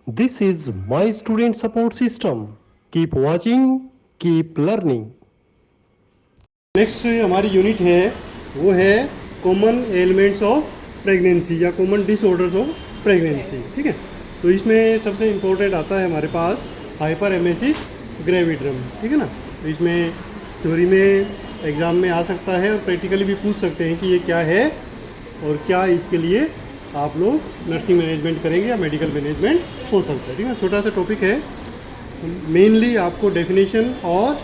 This is my student support system. Keep watching, keep learning. Next हमारी unit है वो है कॉमन एलिमेंट्स ऑफ प्रेगनेंसी या common disorders of pregnancy. ठीक है, तो इसमें सबसे इम्पोर्टेंट आता है हमारे पास हाइपर एमेसिस ग्रेविड्रम। ठीक है ना, तो इसमें थ्योरी में एग्ज़ाम में आ सकता है और प्रैक्टिकली भी पूछ सकते हैं कि ये क्या है और क्या इसके लिए आप लोग नर्सिंग मैनेजमेंट करेंगे या मेडिकल मैनेजमेंट हो सकता है। ठीक है, छोटा सा टॉपिक है, मेनली आपको डेफिनेशन और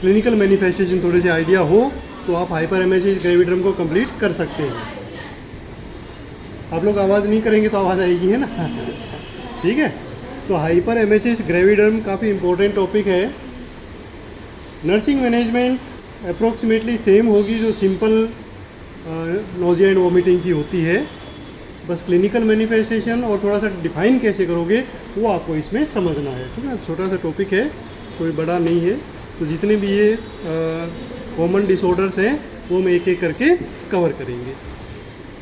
क्लिनिकल मैनिफेस्टेशन थोड़े से आइडिया हो तो आप हाइपर एमेसिस ग्रेविड्रम को कंप्लीट कर सकते हैं। आप लोग आवाज़ नहीं करेंगे तो आवाज़ आएगी, है ना। ठीक है, तो हाइपर एमेसिस ग्रेविड्रम काफ़ी इम्पोर्टेंट टॉपिक है। नर्सिंग मैनेजमेंट अप्रोक्सीमेटली सेम होगी जो सिंपल नोजिया एंड वॉमिटिंग की होती है, बस क्लिनिकल मैनिफेस्टेशन और थोड़ा सा डिफाइन कैसे करोगे वो आपको इसमें समझना है। ठीक है, छोटा सा टॉपिक है, कोई बड़ा नहीं है। तो जितने भी ये कॉमन डिसऑर्डर्स हैं वो हम एक एक करके कवर करेंगे।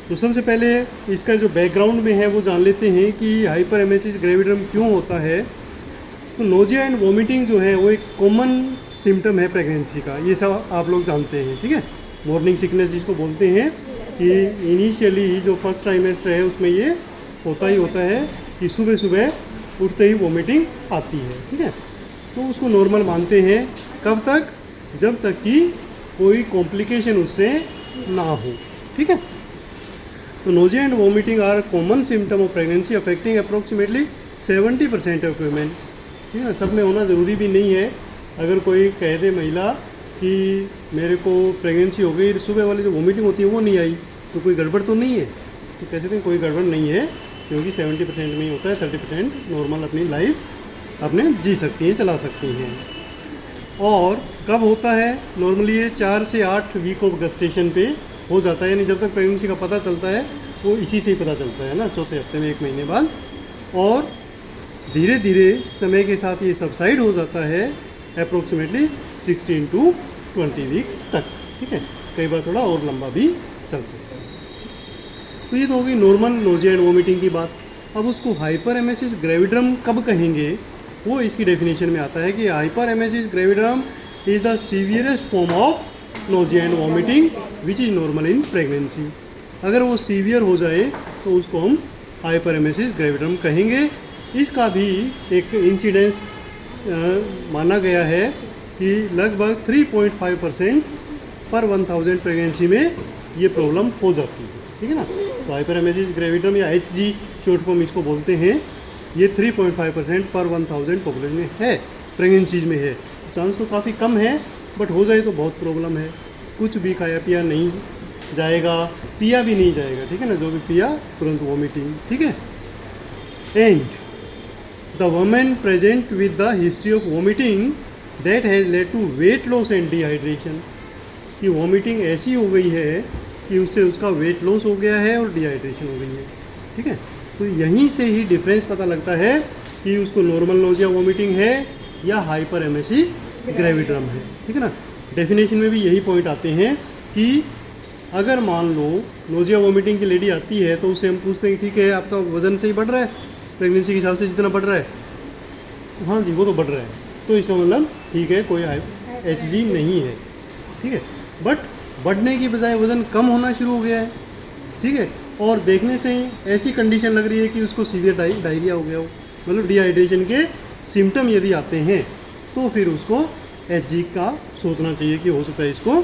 तो सबसे पहले इसका जो बैकग्राउंड में है वो जान लेते हैं कि हाइपर एमेसिस ग्रेविड्रम क्यों होता है। तो नोजिया एंड वॉमिटिंग जो है वो एक कॉमन सिम्टम है प्रेगनेंसी का, ये सब आप लोग जानते हैं। ठीक है, मॉर्निंग सिकनेस जिसको बोलते हैं कि इनिशियली जो फर्स्ट ट्राइमेस्टर है उसमें ये होता ही होता है कि सुबह सुबह उठते ही वॉमिटिंग आती है। ठीक है, तो उसको नॉर्मल मानते हैं। कब तक? जब तक कि कोई कॉम्प्लिकेशन उससे ना हो। ठीक है, तो nausea and vomiting are common symptom of pregnancy affecting approximately 70% of women. ठीक है, सब में होना ज़रूरी भी नहीं है। अगर कोई कह दे महिला कि मेरे को प्रेगनेंसी हो गई, सुबह वाली जो वॉमिटिंग होती है वो नहीं आई, तो कोई गड़बड़ तो नहीं है। तो कह सकते हैं कोई गड़बड़ नहीं है, क्योंकि 70% में ही होता है, 30% नॉर्मल अपनी लाइफ अपने जी सकती हैं, चला सकती हैं। और कब होता है? नॉर्मली ये 4 से 8 वीक ऑफ गेस्टेशन पे हो जाता है, यानी जब तक प्रेगनेंसी का पता चलता है वो इसी से ही पता चलता है ना, चौथे हफ्ते में, 1 महीने बाद। और धीरे धीरे समय के साथ ये सबसाइड हो जाता है अप्रोक्सीमेटली 16 to 20 वीक्स तक। ठीक है, कई बार थोड़ा और लंबा भी चल सकता है। तो ये तो होगी नॉर्मल नोजिया एंड वॉमिटिंग की बात। अब उसको हाइपर एमेसिस ग्रेविड्रम कब कहेंगे वो इसकी डेफिनेशन में आता है कि hyperemesis gravidarum is the severest form of nausea and vomiting which is normal in pregnancy. अगर वो सीवियर हो जाए तो उसको हम हाइपर एमेसिस ग्रेविड्रम कहेंगे। इसका भी एक इंसिडेंस माना गया है कि लगभग 3.5% पर 1000 प्रेगनेंसी में ये प्रॉब्लम हो जाती है। ठीक है ना, तो हाइपर एमेसिस ग्रेविड्रम या HG शॉर्ट फॉर्म इसको बोलते हैं, ये 3.5% पर 1000 पॉपुलेशन में है, प्रेगनेंसीज में है। चांस तो काफ़ी कम है, बट हो जाए तो बहुत प्रॉब्लम है। कुछ भी खाया पिया नहीं जाएगा, पिया भी नहीं जाएगा। ठीक है ना, जो भी पिया तुरंत वॉमिटिंग। ठीक है, and the women present with the history of vomiting that has led to weight loss and dehydration. कि वॉमिटिंग ऐसी हो गई है कि उससे उसका वेट लॉस हो गया है और डिहाइड्रेशन हो गई है। ठीक है, तो यहीं से ही डिफरेंस पता लगता है कि उसको नॉर्मल नोजिया वॉमिटिंग है या हाइपर एमेसिस ग्रेविड्रम है। ठीक है ना, डेफिनेशन में भी यही पॉइंट आते हैं कि अगर मान लो नोजिया वॉमिटिंग की लेडी आती है तो उससे हम पूछते हैं ठीक है आपका वज़न सही बढ़ रहा है, प्रेगनेंसी के हिसाब से जितना बढ़ रहा है? हाँ जी, वो तो बढ़ रहा है, तो इसका मतलब ठीक है, कोई HG नहीं है। ठीक है, बट बढ़ने की बजाय वज़न कम होना शुरू हो गया है। ठीक है, और देखने से ही ऐसी कंडीशन लग रही है कि उसको सीवियर डायरिया हो गया हो, मतलब डिहाइड्रेशन के सिम्टम यदि आते हैं तो फिर उसको HG का सोचना चाहिए कि हो सकता है इसको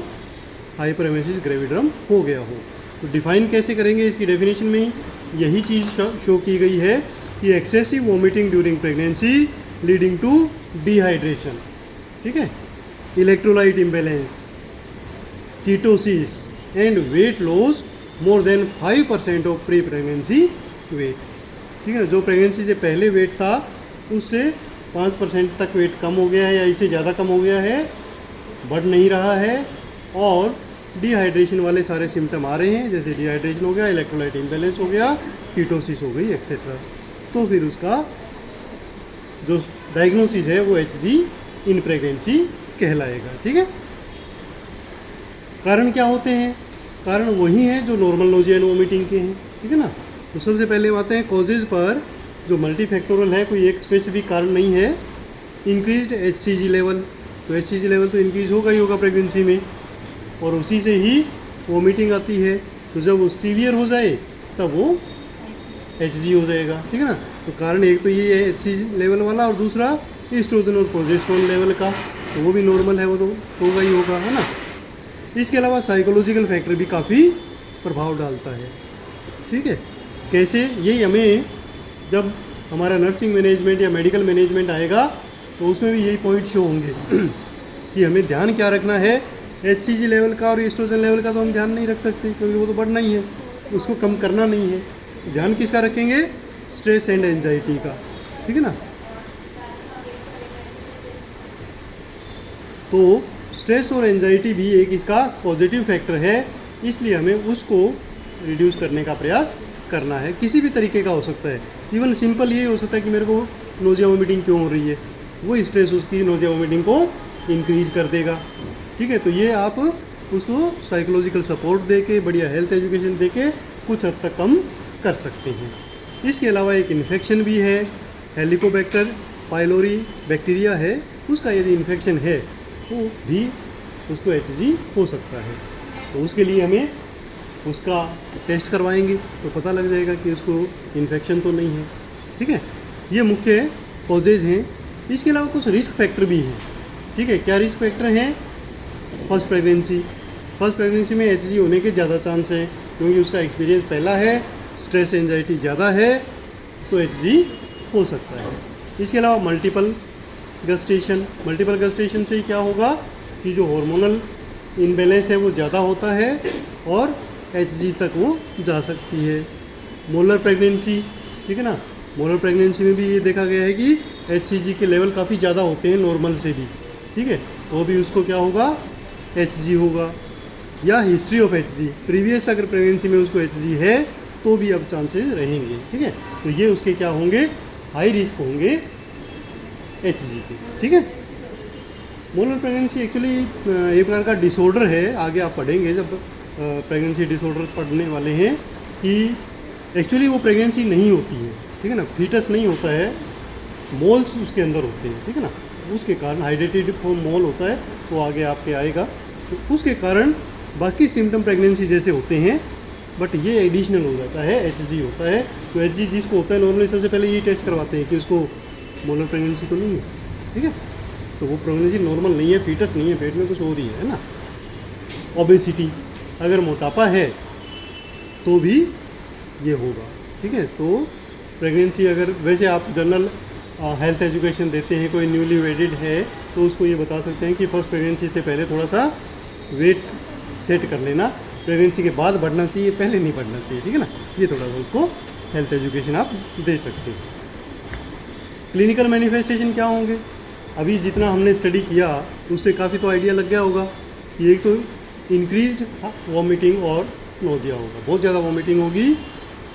हाइपर एमेसिस ग्रेविड्रम हो गया हो। तो डिफाइन कैसे करेंगे? इसकी डेफिनेशन में ही यही चीज़ शो की गई है कि excessive vomiting during pregnancy leading to dehydration. ठीक है, electrolyte imbalance, ketosis and weight loss more than 5% of pre pregnancy weight. ठीक है ना, जो प्रेगनेंसी से पहले वेट था उससे 5% तक वेट कम हो गया है या इससे ज़्यादा कम हो गया है, बढ़ नहीं रहा है, और डिहाइड्रेशन वाले सारे सिम्टम आ रहे हैं, जैसे डिहाइड्रेशन हो गया, इलेक्ट्रोलाइट इम्बैलेंस हो गया, कीटोसिस हो गई, एक्सेट्रा। तो फिर उसका जो डायग्नोसिस है वो HG इन प्रेगनेंसी कहलाएगा। ठीक है, कारण क्या होते हैं? कारण वही हैं जो नॉर्मल नोजिया एंड वोमिटिंग के हैं। ठीक है ना, तो सबसे पहले आते हैं कॉजेज़ पर, जो मल्टीफैक्टोरल है, कोई एक स्पेसिफिक कारण नहीं है। इंक्रीज्ड HCG लेवल, तो HCG लेवल तो इंक्रीज होगा ही होगा प्रेगनेंसी में, और उसी से ही वोमिटिंग आती है। तो जब वो सीवियर हो जाए तब वो HG हो जाएगा, ठीक है ना। तो कारण एक तो ये है HCG लेवल वाला, और दूसरा एस्ट्रोजन और प्रोजेस्टेरोन लेवल का, तो वो भी नॉर्मल है, वो तो होगा ही होगा, है ना। इसके अलावा साइकोलॉजिकल फैक्टर भी काफ़ी प्रभाव डालता है, ठीक है। कैसे, यही हमें जब हमारा नर्सिंग मैनेजमेंट या मेडिकल मैनेजमेंट आएगा तो उसमें भी यही पॉइंट शो होंगे कि हमें ध्यान क्या रखना है। HCG लेवल का और एस्ट्रोजन लेवल का तो हम ध्यान नहीं रख सकते, क्योंकि वो तो बढ़ना ही है, उसको कम करना नहीं है। तो ध्यान किसका रखेंगे? स्ट्रेस एंड एंजाइटी का, ठीक है ना। तो स्ट्रेस और एंजाइटी भी एक इसका पॉजिटिव फैक्टर है, इसलिए हमें उसको रिड्यूस करने का प्रयास करना है। किसी भी तरीके का हो सकता है, इवन सिंपल ये हो सकता है कि मेरे को नोजिया वोमिटिंग क्यों हो रही है, वो स्ट्रेस उसकी नोजिया वोमिटिंग को इंक्रीज कर देगा, ठीक है। तो ये आप उसको साइकोलॉजिकल सपोर्ट दे के, बढ़िया हेल्थ एजुकेशन दे के कुछ हद तक कम कर सकते हैं। इसके अलावा एक इन्फेक्शन भी है, हेलिकोबैक्टर पाइलोरी बैक्टीरिया है, उसका यदि इन्फेक्शन है तो भी उसको HG हो सकता है। तो उसके लिए हमें उसका टेस्ट करवाएंगे तो पता लग जाएगा कि उसको इन्फेक्शन तो नहीं है, ठीक है। ये मुख्य कॉजेज हैं। इसके अलावा कुछ रिस्क फैक्टर भी हैं, ठीक है। क्या रिस्क फैक्टर हैं? फर्स्ट प्रेगनेंसी में HG होने के ज़्यादा चांस हैं, क्योंकि उसका एक्सपीरियंस पहला है, स्ट्रेस एंजाइटी ज़्यादा है, तो HG हो सकता है। इसके अलावा मल्टीपल गस्टेशन से क्या होगा कि जो हार्मोनल इनबैलेंस है वो ज़्यादा होता है और HG तक वो जा सकती है। मोलर प्रेगनेंसी, ठीक है ना, मोलर प्रेगनेंसी में भी ये देखा गया है कि HCG के लेवल काफ़ी ज़्यादा होते हैं नॉर्मल से भी, ठीक है। तो भी उसको क्या होगा? HG होगा। या हिस्ट्री ऑफ HG, प्रीवियस अगर प्रेगनेंसी में उसको HG है तो भी अब चांसेस रहेंगे, ठीक है। तो ये उसके क्या होंगे? हाई रिस्क होंगे HG के, ठीक है। मोलर प्रेगनेंसी एक्चुअली एक प्रकार का डिसऑर्डर है, आगे आप पढ़ेंगे जब प्रेगनेंसी डिसऑर्डर पढ़ने वाले हैं कि एक्चुअली वो प्रेगनेंसी नहीं होती है, ठीक है ना, फीटस नहीं होता है, मोल्स उसके अंदर होते हैं, ठीक है ना। उसके कारण हाइड्रेटेड मोल होता है, वो आगे आपके आएगा। तो उसके कारण बाकी सिम्टम प्रेगनेंसी जैसे होते हैं, बट ये एडिशनल हो जाता है, HG होता है। तो HG जिसको होता है नॉर्मली सबसे पहले ये टेस्ट करवाते हैं कि उसको मोलर प्रेगनेंसी तो नहीं है, ठीक है। तो वो प्रेगनेंसी नॉर्मल नहीं है, फीटस नहीं है, पेट में कुछ हो रही है ना। ओबेसिटी, अगर मोटापा है तो भी ये होगा, ठीक है। तो प्रेगनेंसी अगर वैसे आप जनरल हेल्थ एजुकेशन देते हैं, कोई न्यूली वेडिड है तो उसको ये बता सकते हैं कि फर्स्ट प्रेगनेंसी से पहले थोड़ा सा वेट सेट कर लेना, प्रेगनेंसी के बाद बढ़ना चाहिए, पहले नहीं बढ़ना चाहिए, ठीक है ना। ये थोड़ा सा उसको हेल्थ एजुकेशन आप दे सकते हैं। क्लिनिकल मैनिफेस्टेशन क्या होंगे? अभी जितना हमने स्टडी किया उससे काफ़ी तो आइडिया लग गया होगा कि एक तो इंक्रीज्ड वॉमिटिंग और नोजिया होगा, बहुत ज़्यादा वॉमिटिंग होगी।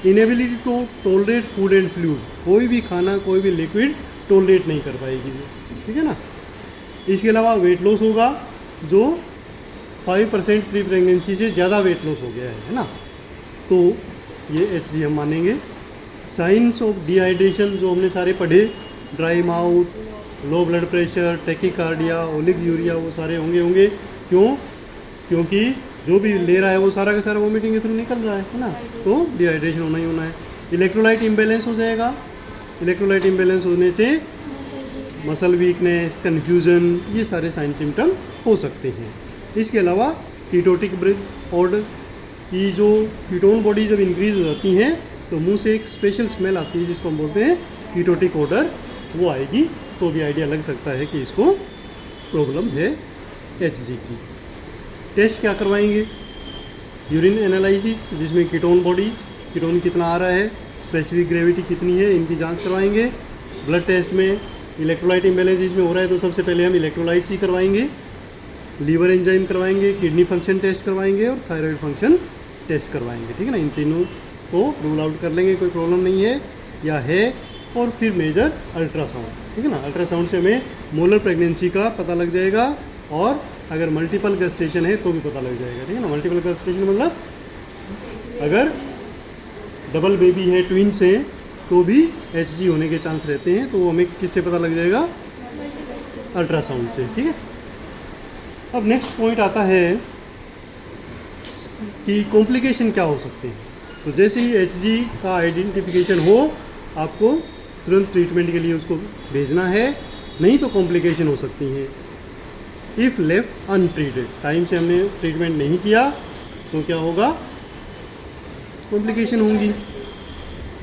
Inability to tolerate food and fluid, कोई भी खाना, कोई भी लिक्विड टॉलरेट नहीं कर पाएगी वो, ठीक है ना। इसके अलावा वेट लॉस होगा, जो 5% प्री प्रेगनेंसी से ज़्यादा वेट लॉस हो गया है ना, तो ये HG हम मानेंगे। साइंस ऑफ डिहाइड्रेशन जो हमने सारे पढ़े, dry mouth, low blood pressure, tachycardia, oliguria, वो सारे होंगे। क्यों? क्योंकि जो भी ले रहा है वो सारा का सारा वोमिटिंग के थ्रू निकल रहा है ना, तो डिहाइड्रेशन होना ही होना है। इलेक्ट्रोलाइट इम्बैलेंस हो जाएगा, इलेक्ट्रोलाइट इम्बैलेंस होने से मसल वीकनेस, कन्फ्यूज़न, ये सारे साइन सिम्टम हो सकते हैं। इसके अलावा कीटोटिक ब्रेथ ऑर्डर की जो कीटोन बॉडी जब इंक्रीज हो जाती हैं तो मुंह से एक स्पेशल स्मेल आती है जिसको हम बोलते हैं कीटोटिक ऑर्डर, वो आएगी तो भी आइडिया लग सकता है कि इसको प्रॉब्लम है HG की। टेस्ट क्या करवाएंगे? यूरिन एनालिसिस, जिसमें कीटोन बॉडीज़, कीटोन कितना आ रहा है, स्पेसिफिक ग्रेविटी कितनी है, इनकी जांच करवाएंगे। ब्लड टेस्ट में इलेक्ट्रोलाइट इम्बैलेंस इसमें हो रहा है तो सबसे पहले हम इलेक्ट्रोलाइट्स ही करवाएंगे, लीवर एंजाइम करवाएंगे, किडनी फंक्शन टेस्ट करवाएंगे और थायराइड फंक्शन टेस्ट करवाएंगे, ठीक है ना। इन तीनों को रूल आउट कर लेंगे, कोई प्रॉब्लम नहीं है या है। और फिर मेजर अल्ट्रासाउंड, ठीक है ना। अल्ट्रासाउंड से हमें मोलर प्रेगनेंसी का पता लग जाएगा, और अगर मल्टीपल गस्टेशन है तो भी पता लग जाएगा, ठीक है ना। मल्टीपल गस्टेशन मतलब अगर डबल बेबी है, ट्विंस हैं, तो भी HG होने के चांस रहते हैं। तो वो हमें किससे पता लग जाएगा? अल्ट्रासाउंड से। ठीक है। अब नेक्स्ट पॉइंट आता है कि कॉम्प्लिकेशन क्या हो सकते हैं। तो जैसे ही HG का आइडेंटिफिकेशन हो, आपको तुरंत ट्रीटमेंट के लिए उसको भेजना है, नहीं तो कॉम्प्लिकेशन हो सकती हैं। इफ़ लेफ्ट अनट्रीटेड, टाइम से हमने ट्रीटमेंट नहीं किया तो क्या होगा? कॉम्प्लिकेशन होंगी।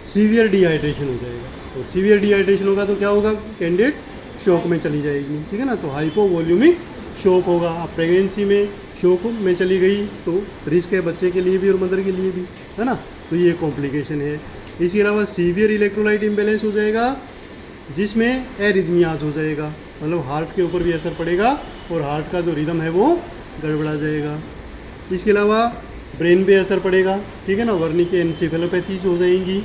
सीवियर डिहाइड्रेशन हो जाएगा, और सीवियर डिहाइड्रेशन होगा तो क्या होगा? कैंडिडेट शॉक में चली जाएगी। ठीक है ना। तो हाइपोवॉल्यूमिक शॉक होगा। अब प्रेगनेंसी में शॉक में चली गई तो रिस्क है बच्चे के लिए भी और मदर के लिए भी, है ना। तो ये कॉम्प्लिकेशन है। इसके अलावा सीवियर इलेक्ट्रोलाइट इम्बैलेंस हो जाएगा, जिसमें एरिथमियाज हो जाएगा, मतलब हार्ट के ऊपर भी असर पड़ेगा और हार्ट का जो रिदम है वो गड़बड़ा जाएगा। इसके अलावा ब्रेन पे असर पड़ेगा। ठीक है ना। वर्निक एनसेफेलोपैथीज हो जाएंगी,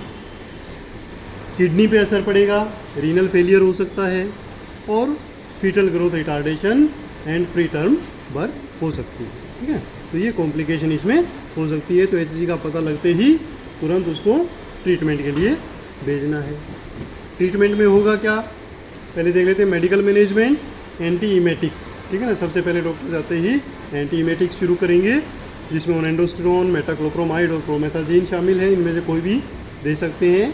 किडनी पे असर पड़ेगा, रीनल फेलियर हो सकता है, और foetal growth retardation and pre term birth हो सकती है। ठीक है। तो ये कॉम्प्लिकेशन इसमें हो सकती है। तो HG का पता लगते ही तुरंत उसको ट्रीटमेंट के लिए भेजना है। ट्रीटमेंट में होगा क्या? पहले देख लेते हैं मेडिकल मैनेजमेंट, एंटी इमेटिक्स। ठीक है ना। सबसे पहले डॉक्टर जाते ही एंटी इमेटिक्स शुरू करेंगे, जिसमें ओनेंडोस्टेरोन, मेटाक्लोप्रोमाइड और प्रोमेथाजीन शामिल है। इनमें से कोई भी दे सकते हैं।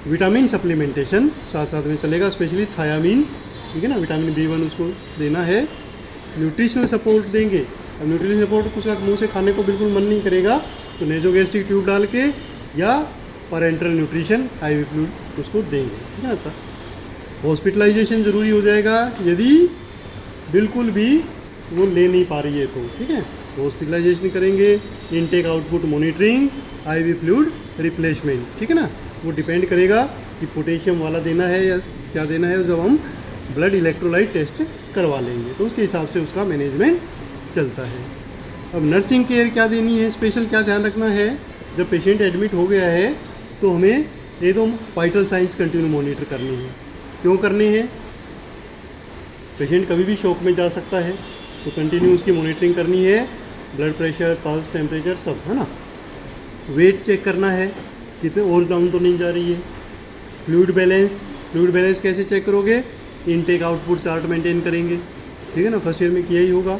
विटामिन सप्लीमेंटेशन साथ साथ में चलेगा, स्पेशली थायामीन। ठीक है ना। विटामिन B1 उसको देना है। न्यूट्रिशनल सपोर्ट देंगे। अब न्यूट्रिशनल सपोर्ट उसका मुंह से खाने को बिल्कुल मन नहीं करेगा, तो नेजोगैस्ट्रिक ट्यूब डाल के या पैरेंटल न्यूट्रिशन IV फ्लूइड उसको देंगे। ठीक है ना। हॉस्पिटलाइजेशन ज़रूरी हो जाएगा यदि बिल्कुल भी वो ले नहीं पा रही है तो। ठीक है। हॉस्पिटलाइजेशन करेंगे। Intake output monitoring, IV fluid replacement. ठीक है ना। वो डिपेंड करेगा कि पोटेशियम वाला देना है या क्या देना है। जब हम ब्लड इलेक्ट्रोलाइट टेस्ट करवा लेंगे तो उसके हिसाब से उसका मैनेजमेंट चलता है। अब नर्सिंग केयर क्या देनी है, स्पेशल क्या ध्यान रखना है? जब पेशेंट एडमिट हो गया है तो हमें ये तो वाइटल साइंस कंटिन्यू मॉनिटर करनी है। क्यों करनी है? पेशेंट कभी भी शॉक में जा सकता है, तो कंटिन्यू उसकी मॉनिटरिंग करनी है। ब्लड प्रेशर, पल्स, टेम्परेचर सब, है ना। वेट चेक करना है, कितने और डाउन तो नहीं जा रही है। फ्लूइड बैलेंस कैसे चेक करोगे? इनटेक आउटपुट चार्ट मेंटेन करेंगे। ठीक है ना। फर्स्ट ईयर में किया ही होगा।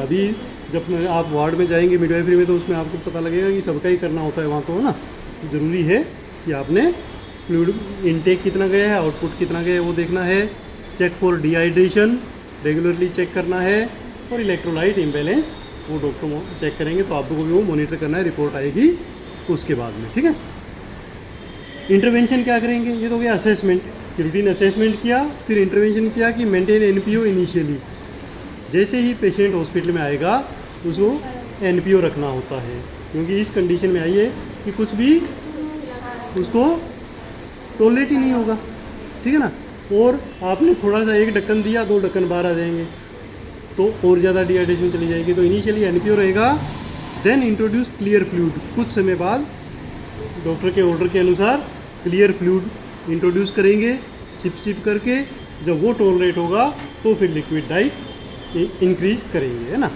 अभी जब आप वार्ड में जाएंगे मिडवाइफरी में, तो उसमें आपको पता लगेगा कि सबका ही करना होता है वहाँ, तो है ना। ज़रूरी है कि आपने फ्लूइड इनटेक कितना गया है, आउटपुट कितना गया है वो देखना है। Check for dehydration regularly check करना है, और इलेक्ट्रोलाइट इम्बैलेंस वो डॉक्टर चेक करेंगे, तो आपको भी वो मॉनिटर करना है, रिपोर्ट आएगी उसके बाद में। ठीक है। इंटरवेंशन क्या करेंगे? ये तो हो गया असेसमेंट, रूटीन असेसमेंट किया, फिर इंटरवेंशन किया कि मेंटेन NPO इनिशियली। जैसे ही पेशेंट हॉस्पिटल में आएगा उसको NPO रखना होता है, क्योंकि इस कंडीशन में आई है कि कुछ भी उसको टॉलरेट ही नहीं होगा। ठीक है ना। और आपने थोड़ा सा एक ढक्कन दिया, 2 ढक्कन बाहर आ जाएंगे, तो और ज़्यादा डिहाइड्रेशन चली जाएगी। तो इनिशियली NPO रहेगा, देन इंट्रोड्यूस क्लियर फ्लूइड। कुछ समय बाद डॉक्टर के ऑर्डर के अनुसार क्लियर फ्लूइड इंट्रोड्यूस करेंगे, सिप करके। जब वो टॉलरेट होगा तो फिर लिक्विड डाइट इंक्रीज करेंगे, है ना।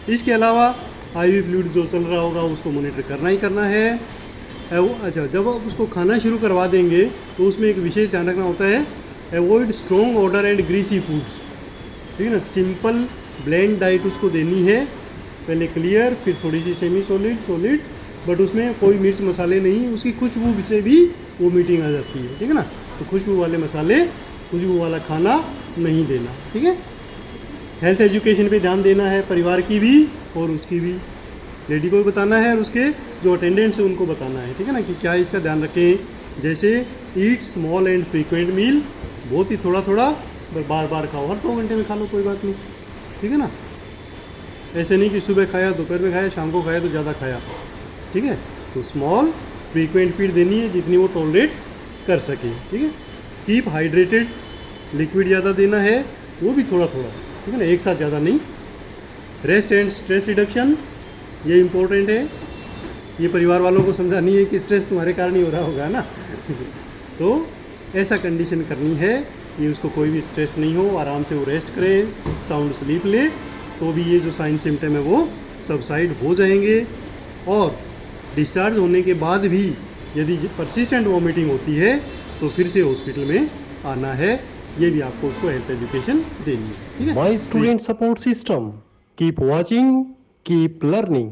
इसके अलावा IV फ्लूइड जो चल रहा होगा उसको मॉनिटर करना ही करना है। अच्छा, जब आप उसको खाना शुरू करवा देंगे तो उसमें एक विशेष ध्यान रखना होता है, avoid strong order and greasy foods. ठीक है ना। सिंपल ब्लेंड डाइट उसको देनी है, पहले क्लियर, फिर थोड़ी सी सेमी सॉलिड, बट उसमें कोई मिर्च मसाले नहीं। उसकी खुशबू से भी वोमिटिंग आ जाती है। ठीक है ना। तो खुशबू वाले मसाले, खुशबू वाला खाना नहीं देना। ठीक है। हेल्थ एजुकेशन पे ध्यान देना है, परिवार की भी और उसकी भी। लेडी को भी बताना है और उसके जो अटेंडेंट्स है उनको बताना है। ठीक है ना, कि क्या इसका ध्यान रखें। जैसे ईट स्मॉल एंड फ्रीक्वेंट मील, बहुत ही थोड़ा थोड़ा, बार बार खाओ, हर 2 घंटे में खा लो, कोई बात नहीं। ठीक है ना। ऐसे नहीं कि सुबह खाया, दोपहर में खाया, शाम को खाया तो ज़्यादा खाया। ठीक है। तो स्मॉल फ्रीक्वेंट फीड देनी है जितनी वो टॉलरेट कर सके। ठीक है। कीप हाइड्रेटेड, लिक्विड ज़्यादा देना है, वो भी थोड़ा थोड़ा। ठीक है ना, एक साथ ज़्यादा नहीं। रेस्ट एंड स्ट्रेस रिडक्शन, ये इम्पोर्टेंट है। ये परिवार वालों को समझानी है कि स्ट्रेस तुम्हारे कारण ही हो रहा होगा ना। तो ऐसा कंडीशन करनी है कि उसको कोई भी स्ट्रेस नहीं हो, आराम से वो रेस्ट करे, साउंड स्लीप ले, तो भी ये जो साइन सिम्टम है वो सबसाइड हो जाएंगे। और डिस्चार्ज होने के बाद भी यदि परसिस्टेंट वॉमिटिंग होती है तो फिर से हॉस्पिटल में आना है। ये भी आपको उसको हेल्थ एजुकेशन देनी है, ठीक है। My student support system. Keep watching, keep learning.